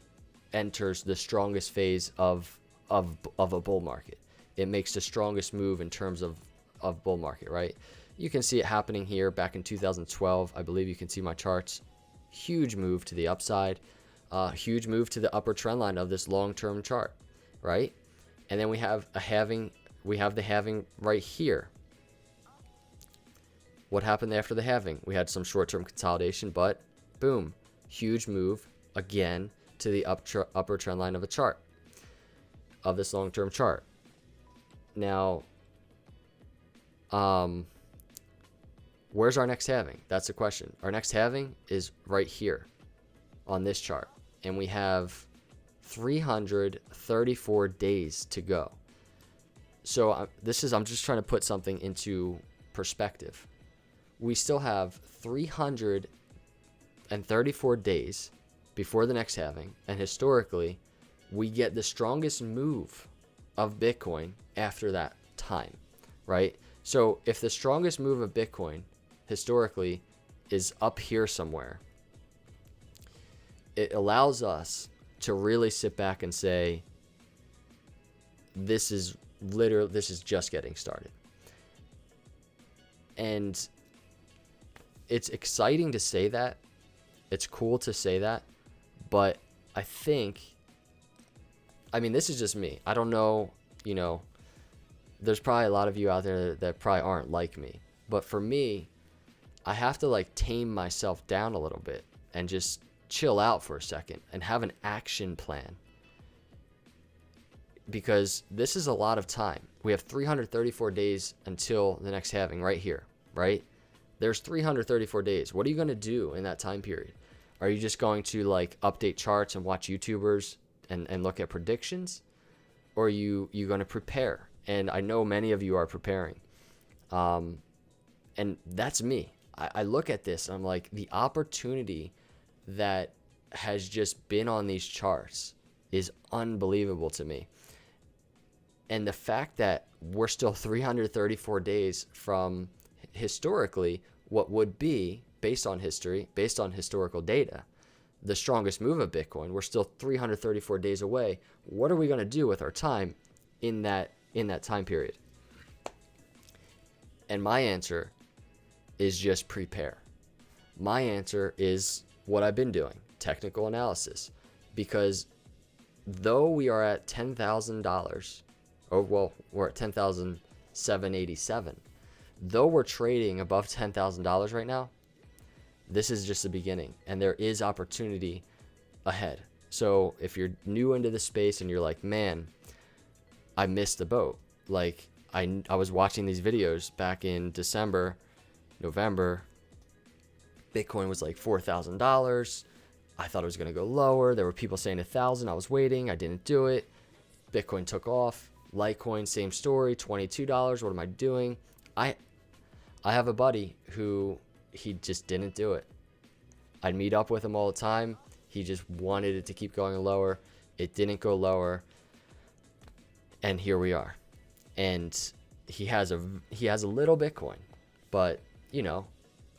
enters the strongest phase of a bull market. It makes the strongest move in terms of bull market, right? You can see it happening here back in 2012. I believe you can see my charts. Huge move to the upside, huge move to the upper trend line of this long-term chart, right? And then we have a halving. We have the halving right here. What happened after the halving? We had some short-term consolidation, but boom, huge move again to the upper trend line of a chart, of this long-term chart. Now, where's our next halving? That's the question. Our next halving is right here on this chart, and we have 334 days to go. So I'm just trying to put something into perspective, we still have 334 days before the next halving, and historically, we get the strongest move of Bitcoin after that time, right? So if the strongest move of Bitcoin historically is up here somewhere, it allows us to really sit back and say, this is just getting started. And it's exciting to say that. It's cool to say that. But I mean, this is just me. I don't know, there's probably a lot of you out there that probably aren't like me. But for me, I have to like tame myself down a little bit and just chill out for a second and have an action plan. Because this is a lot of time. We have 334 days until the next halving right here, right? There's 334 days. What are you going to do in that time period? Are you just going to like update charts and watch YouTubers and look at predictions? Or are you going to prepare? And I know many of you are preparing. And that's me. I look at this and I'm like, the opportunity that has just been on these charts is unbelievable to me. And the fact that we're still 334 days from historically what would be, based on history, based on historical data, the strongest move of Bitcoin, we're still 334 days away. What are we going to do with our time in that time period? And my answer is just prepare. My answer is what I've been doing, technical analysis. Because though we are at $10,000, we're at $10,787. Though we're trading above $10,000 right now, this is just the beginning, and there is opportunity ahead. So if you're new into the space and you're like, man, I missed the boat. Like I was watching these videos back in December, November. Bitcoin was like $4,000. I thought it was going to go lower. There were people saying 1,000. I was waiting. I didn't do it. Bitcoin took off. Litecoin, same story, $22. What am I doing? I have a buddy who he just didn't do it. I'd meet up with him all the time. He just wanted it to keep going lower. It didn't go lower. And here we are. And he has a little Bitcoin, but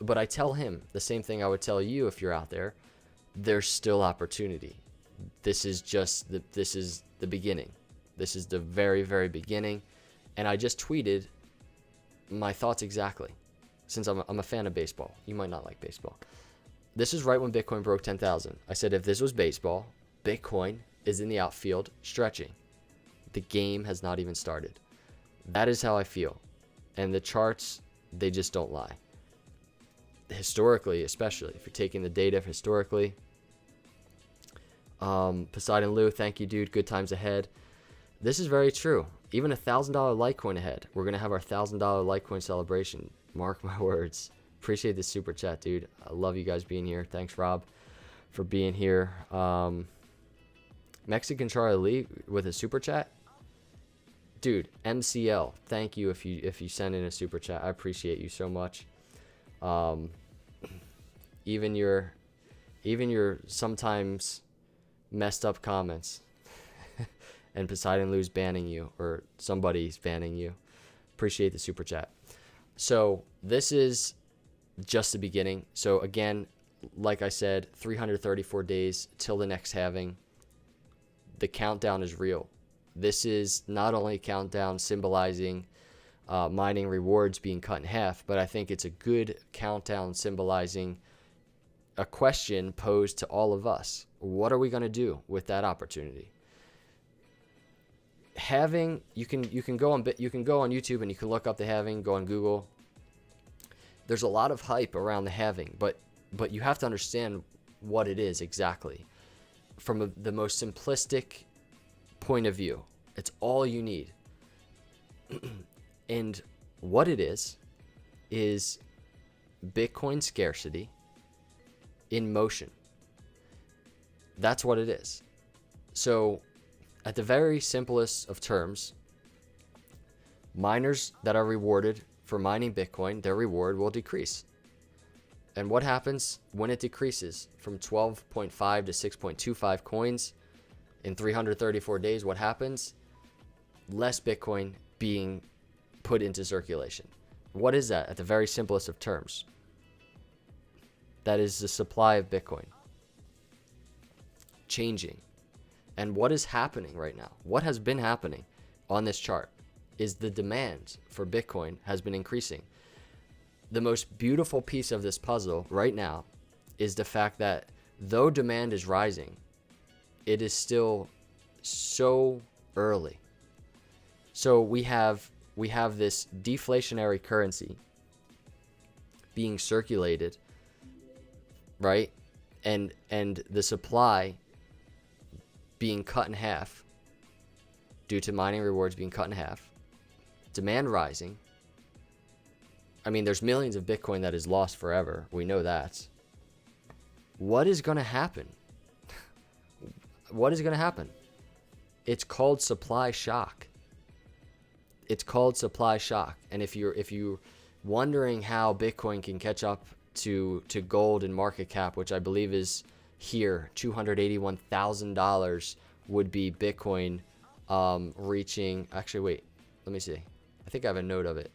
but I tell him the same thing I would tell you if you're out there. There's still opportunity. This is the beginning. This is the very, very beginning. And I just tweeted my thoughts exactly. Since I'm a fan of baseball. You might not like baseball. This is right when Bitcoin broke 10,000. I said if this was baseball, Bitcoin is in the outfield stretching. The game has not even started. That is how I feel. And the charts, they just don't lie. Historically, especially, if you're taking the data historically. Poseidon Lou, thank you, dude. Good times ahead. This is very true. Even $1,000 Litecoin ahead. We're going to have our $1,000 Litecoin celebration. Mark my words. Appreciate the super chat, dude. I love you guys being here. Thanks, Rob, for being here. Mexican Charlie Lee with a super chat. Dude, MCL, thank you if you send in a super chat. I appreciate you so much. Even your sometimes messed up comments. And Poseidon Lou's banning you, or somebody's banning you. Appreciate the super chat. So this is just the beginning. So again, like I said, 334 days till the next halving. The countdown is real. This is not only a countdown symbolizing mining rewards being cut in half, but I think it's a good countdown symbolizing a question posed to all of us. What are we going to do with that opportunity? Halving, you can go on YouTube and you can look up the halving, go on Google. There's a lot of hype around the halving, but you have to understand what it is exactly. From the most simplistic point of view, it's all you need. And what it is Bitcoin scarcity in motion. That's what it is. So at the very simplest of terms, miners that are rewarded for mining Bitcoin, their reward will decrease. And what happens when it decreases from 12.5 to 6.25 coins in 334 days? What happens? Less Bitcoin being put into circulation. What is that at the very simplest of terms? That is the supply of Bitcoin changing. And what is happening right now? What has been happening on this chart is the demand for Bitcoin has been increasing. The most beautiful piece of this puzzle right now is the fact that though demand is rising, it is still so early. So we have this deflationary currency being circulated, right? And the supply being cut in half due to mining rewards being cut in half, demand rising. I mean, there's millions of Bitcoin that is lost forever. We know that. What is going to happen? What is going to happen? It's called supply shock. It's called supply shock. And if you're wondering how Bitcoin can catch up to gold in market cap, which I believe is here, $281,000 would be Bitcoin reaching. Actually, wait, let me see. I think I have a note of it.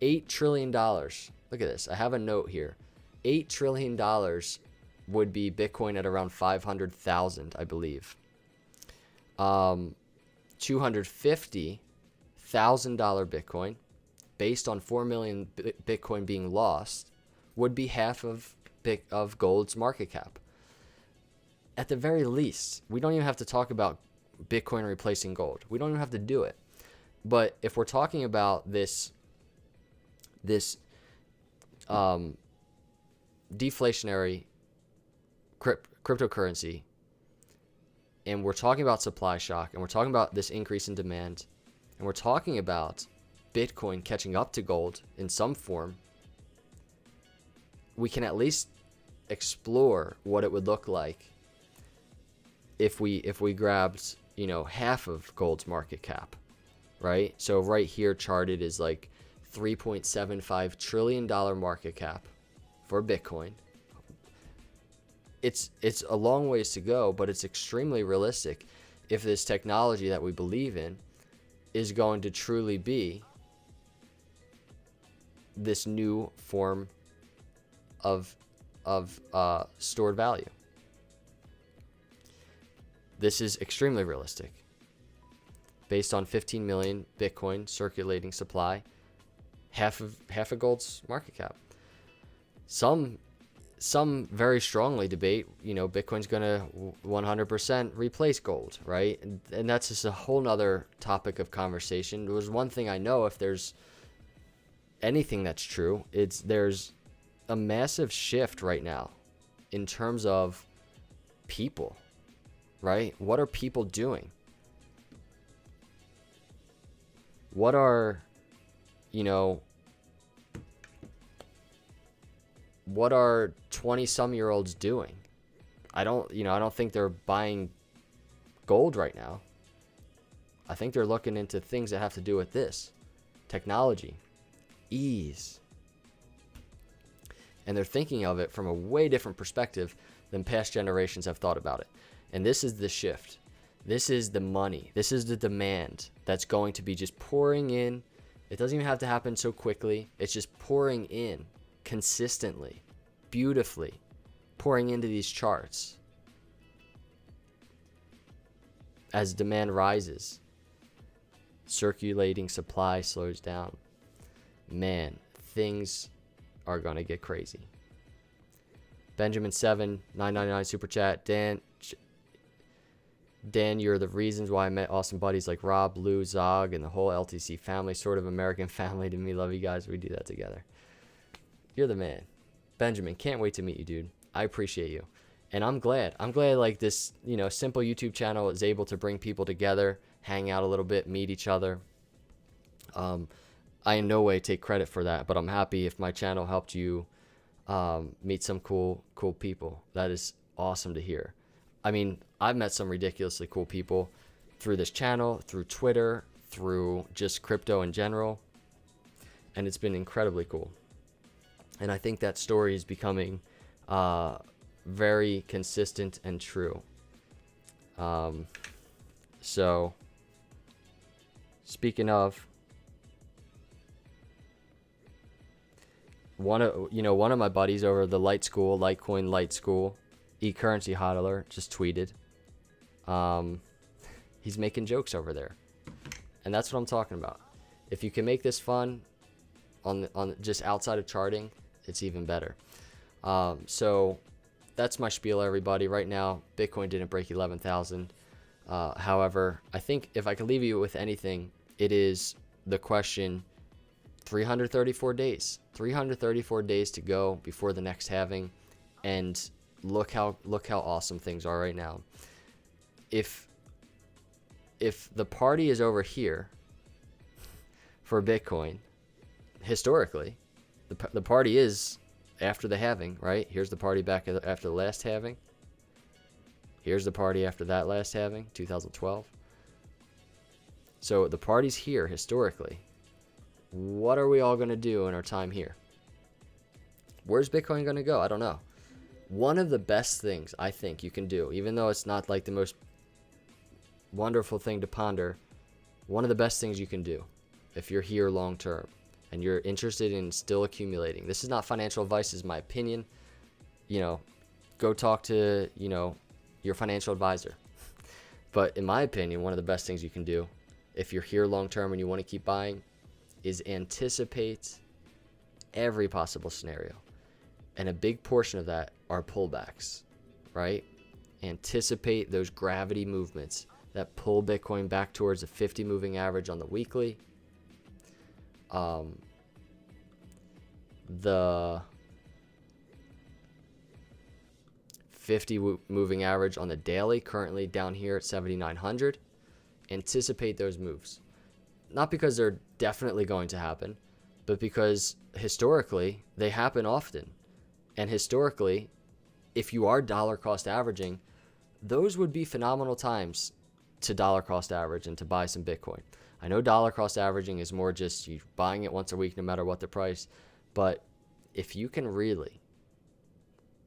$8 trillion. Look at this. I have a note here. $8 trillion would be Bitcoin at around 500,000, I believe. $250,000 Bitcoin, based on 4 million Bitcoin being lost, would be half of gold's market cap. At the very least, we don't even have to talk about Bitcoin replacing gold. We don't even have to do it. But if we're talking about this deflationary cryptocurrency, and we're talking about supply shock, and we're talking about this increase in demand, and we're talking about Bitcoin catching up to gold in some form, we can at least explore what it would look like if we grabbed, half of gold's market cap, right? So right here charted is like $3.75 trillion market cap for Bitcoin. It's a long ways to go, but it's extremely realistic if this technology that we believe in is going to truly be this new form of stored value. This is extremely realistic. Based on 15 million Bitcoin circulating supply, half of gold's market cap. Some very strongly debate, Bitcoin's going to 100% replace gold, right? And that's just a whole nother topic of conversation. There was one thing I know, if there's anything that's true, there's a massive shift right now in terms of people, right? What are people doing? What are 20-some-year-olds doing? I don't think they're buying gold right now. I think they're looking into things that have to do with this technology, ease. And they're thinking of it from a way different perspective than past generations have thought about it. And this is the shift. This is the money. This is the demand that's going to be just pouring in. It doesn't even have to happen so quickly. It's just pouring in consistently, beautifully, pouring into these charts. As demand rises, circulating supply slows down. Man, things are going to get crazy. Benjamin 7-999 super chat. Dan, you're the reasons why I met awesome buddies like Rob, Lou, Zog, and the whole LTC family. Sort of American family to me. Love you guys. We do that together. You're the man. Benjamin, can't wait to meet you, dude. I appreciate you. And I'm glad like this, simple YouTube channel is able to bring people together, hang out a little bit, meet each other. I in no way take credit for that, but I'm happy if my channel helped you meet some cool people. That is awesome to hear. I mean, I've met some ridiculously cool people through this channel, through Twitter, through just crypto in general. and it's been incredibly cool. And I think that story is becoming very consistent and true. So speaking of, one of my buddies over the Litecoin Light School, eCurrency hodler, just tweeted. He's making jokes over there, and that's what I'm talking about. If you can make this fun on just outside of charting, it's even better. So that's my spiel, everybody. Right now, Bitcoin didn't break 11,000. However, I think if I could leave you with anything, it is the question: 334 days. 334 days to go before the next halving, and look how awesome things are right now. If the party is over here for Bitcoin, historically, the party is after the halving, right? Here's the party back after the last halving. Here's the party after that last halving, 2012. So the party's here historically. What are we all going to do in our time here? Where's Bitcoin going to go? I don't know. One of the best things I think you can do, even though it's not like the most wonderful thing to ponder, one of the best things you can do if you're here long term and you're interested in still accumulating. This is not financial advice, this is my opinion. Go talk to, your financial advisor. But in my opinion, one of the best things you can do if you're here long term and you want to keep buying is anticipate every possible scenario. And a big portion of that are pullbacks, right? Anticipate those gravity movements that pull Bitcoin back towards a 50 moving average on the weekly. The 50 moving average on the daily, currently down here at 7,900. Anticipate those moves. Not because they're definitely going to happen, but because historically they happen often. And historically, if you are dollar cost averaging, those would be phenomenal times to dollar cost average and to buy some Bitcoin. I know dollar cost averaging is more just you buying it once a week no matter what the price, but if you can really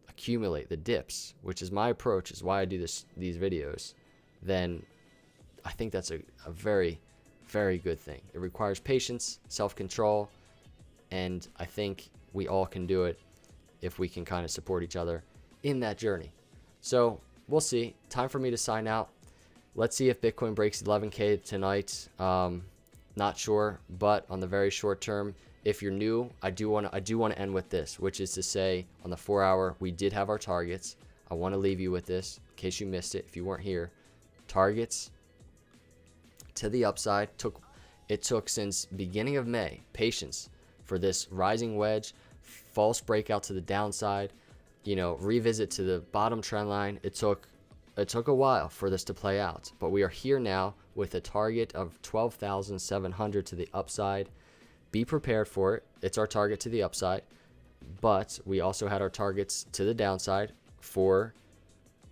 accumulate the dips, which is my approach, is why I do these videos, then I think that's a very, very good thing. It requires patience, self-control, and I think we all can do it if we can kind of support each other in that journey. So we'll see. Time for me to sign out. Let's see if Bitcoin breaks 11K tonight. Not sure, but on the very short term, if you're new, I do want to end with this, which is to say, on the 4 hour, we did have our targets. I want to leave you with this in case you missed it if you weren't here. Targets to the upside. It took since beginning of May patience for this rising wedge, false breakout to the downside, revisit to the bottom trend line. It took a while for this to play out, but we are here now with a target of 12,700 to the upside. Be prepared for it. It's our target to the upside, but we also had our targets to the downside for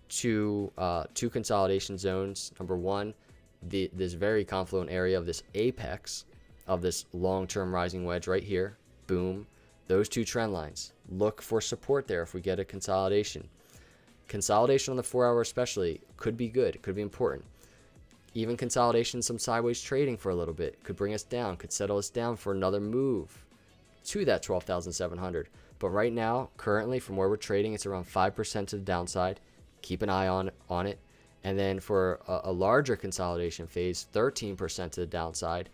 two consolidation zones. Number one, this very confluent area of this apex of this long-term rising wedge right here. Boom. Those two trend lines. Look for support there if we get a consolidation. Consolidation on the 4 hour especially could be good, could be important. Even consolidation, some sideways trading for a little bit could bring us down, could settle us down for another move to that 12,700. But right now, currently from where we're trading, it's around 5% to the downside. Keep an eye on it. And then for a larger consolidation phase, 13% to the downside,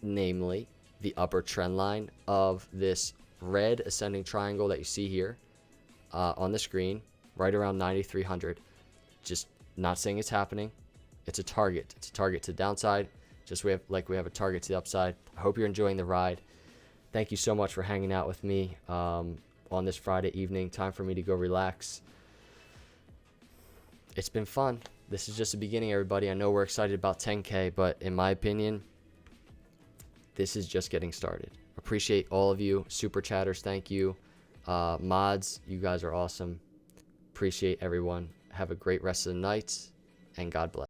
namely the upper trend line of this red ascending triangle that you see here on the screen, right around 9,300. Just not saying it's happening. It's a target. It's a target to the downside, just we have a target to the upside. I hope you're enjoying the ride. Thank you so much for hanging out with me on this Friday evening. Time for me to go relax. It's been fun. This is just the beginning, everybody. I know we're excited about 10K, but in my opinion, this is just getting started. Appreciate all of you. Super chatters, thank you. Mods, you guys are awesome. Appreciate everyone. Have a great rest of the night, and God bless.